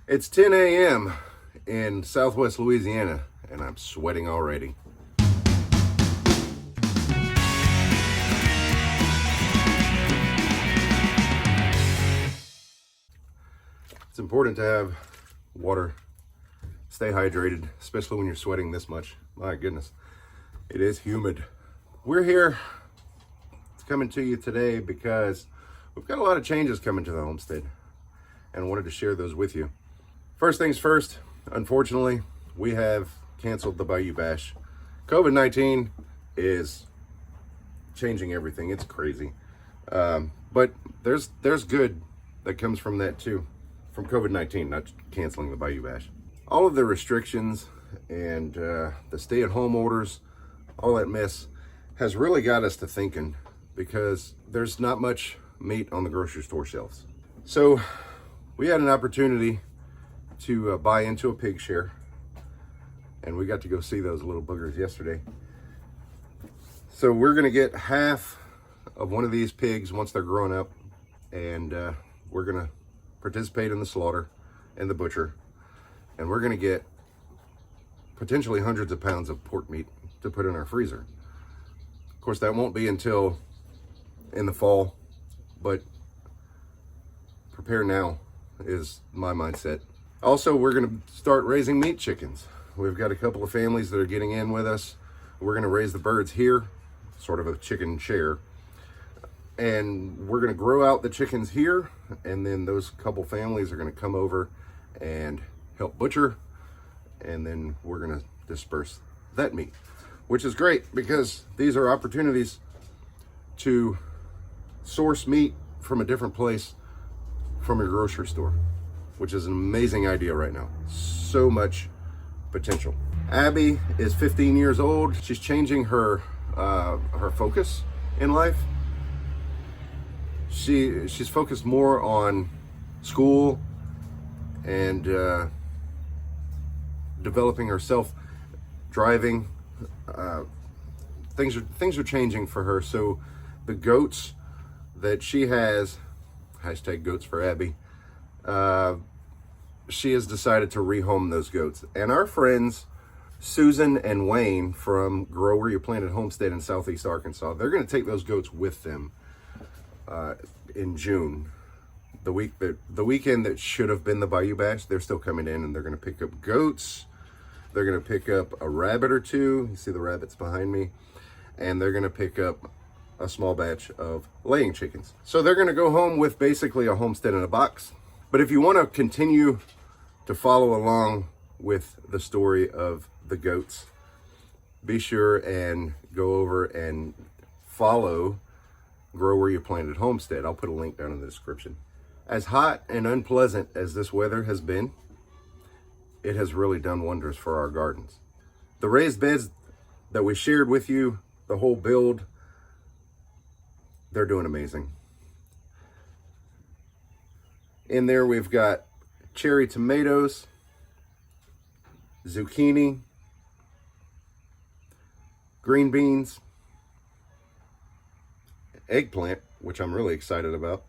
It's 10 a.m. in Southwest Louisiana, and I'm sweating already. It's important to have water, stay hydrated, especially when you're sweating this much. My goodness, it is humid. We're here coming to you today because we've got a lot of changes coming to the homestead, and I wanted to share those with you. First things first, unfortunately, we have canceled the Bayou Bash. COVID-19 is changing everything. It's crazy. But there's good that comes from that too, from COVID-19, not canceling the Bayou Bash. All of the restrictions and the stay-at-home orders, all that mess has really got us to thinking, because there's not much meat on the grocery store shelves. So we had an opportunity to buy into a pig share, and we got to go see those little boogers yesterday. So we're gonna get half of one of these pigs once they're grown up, and we're gonna participate in the slaughter and the butcher, and we're gonna get potentially hundreds of pounds of pork meat to put in our freezer. Of course, that won't be until in the fall, but prepare now is my mindset. Also, we're going to start raising meat chickens. We've got a couple of families that are getting in with us. We're going to raise the birds here, sort of a chicken share, and we're going to grow out the chickens here, and then those couple families are going to come over and help butcher, and then we're going to disperse that meat, which is great because these are opportunities to source meat from a different place from your grocery store, which is an amazing idea right now. So much potential. Abby is 15 years old. She's changing her focus in life. She's focused more on school and developing herself, driving. Things are changing for her. So the goats that she has, hashtag goats for Abby, she has decided to rehome those goats. And our friends Susan and Wayne from Grow Where You Planted Homestead in Southeast Arkansas, they're going to take those goats with them in June. The weekend that should have been the Bayou Bash, they're still coming in, and they're going to pick up goats. They're going to pick up a rabbit or two. You see the rabbits behind me. And they're going to pick up a small batch of laying chickens. So they're going to go home with basically a homestead in a box. But if you want to continue to follow along with the story of the goats, be sure and go over and follow Grow Where You Planted Homestead. I'll put a link down in the description. As hot and unpleasant as this weather has been, it has really done wonders for our gardens. The raised beds that we shared with you, the whole build, they're doing amazing. In there we've got cherry tomatoes, zucchini, green beans, eggplant, which I'm really excited about,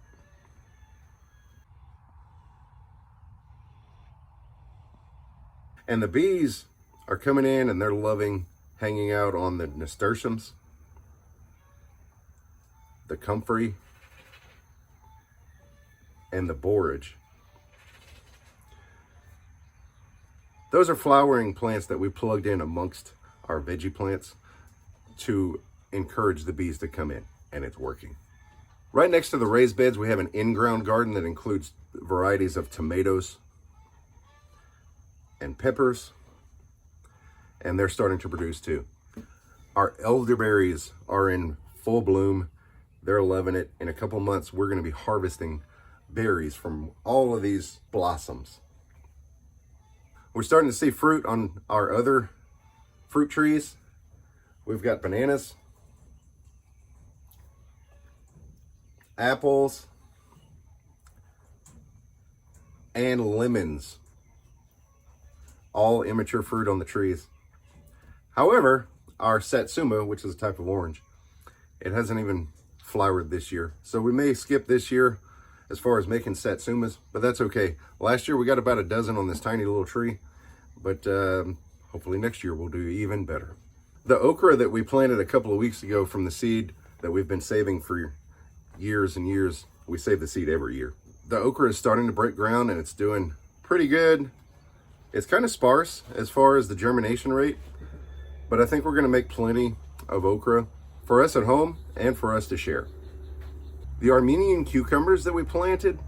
and the bees are coming in and they're loving hanging out on the nasturtiums, the comfrey, and the borage. Those are flowering plants that we plugged in amongst our veggie plants to encourage the bees to come in, and it's working. Right next to the raised beds, we have an in-ground garden that includes varieties of tomatoes and peppers, and they're starting to produce too. Our elderberries are in full bloom. They're loving it. In a couple months, we're going to be harvesting berries from all of these blossoms. We're starting to see fruit on our other fruit trees. We've got bananas, apples, and lemons. All immature fruit on the trees. However, our satsuma, which is a type of orange, it hasn't even flowered this year. So we may skip this year as far as making satsumas, but that's okay. Last year we got about a dozen on this tiny little tree, but hopefully next year we'll do even better. The okra that we planted a couple of weeks ago from the seed that we've been saving for years and years, we save the seed every year. The okra is starting to break ground and it's doing pretty good. It's kind of sparse as far as the germination rate, but I think we're gonna make plenty of okra for us at home and for us to share. The Armenian cucumbers that we planted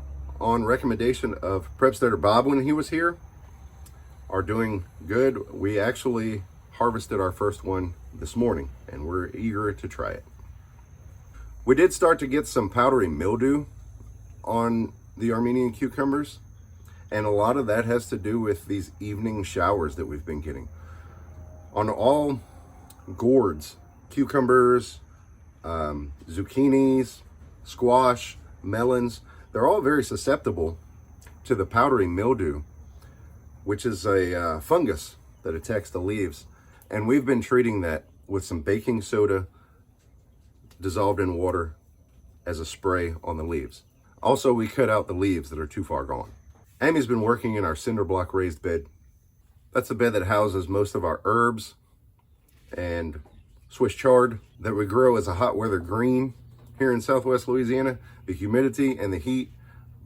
on recommendation of Prepsteader Bob when he was here are doing good. We actually harvested our first one this morning and we're eager to try it. We did start to get some powdery mildew on the Armenian cucumbers, and a lot of that has to do with these evening showers that we've been getting. On all gourds, cucumbers, zucchinis, squash, melons, they're all very susceptible to the powdery mildew, which is a fungus that attacks the leaves. And we've been treating that with some baking soda dissolved in water as a spray on the leaves. Also, we cut out the leaves that are too far gone. Amy's been working in our cinder block raised bed. That's the bed that houses most of our herbs and Swiss chard that we grow as a hot weather green here in Southwest Louisiana. The humidity and the heat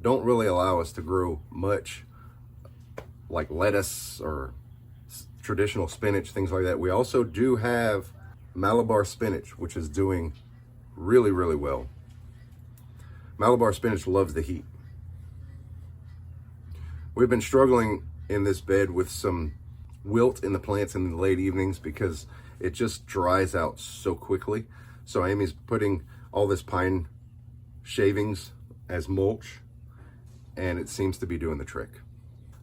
don't really allow us to grow much like lettuce or traditional spinach, things like that. We also do have Malabar spinach, which is doing really, really well. Malabar spinach loves the heat. We've been struggling in this bed with some wilt in the plants in the late evenings because it just dries out so quickly. So Amy's putting all this pine shavings as mulch, and it seems to be doing the trick.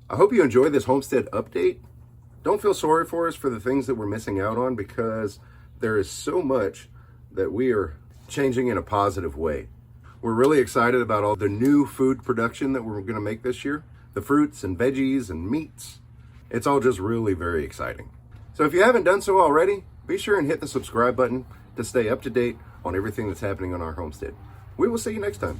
I hope you enjoyed this homestead update. Don't feel sorry for us for the things that we're missing out on, because there is so much that we are changing in a positive way. We're really excited about all the new food production that we're gonna make this year. The fruits and veggies and meats. It's all just really very exciting. So if you haven't done so already, be sure and hit the subscribe button to stay up to date on everything that's happening on our homestead. We will see you next time.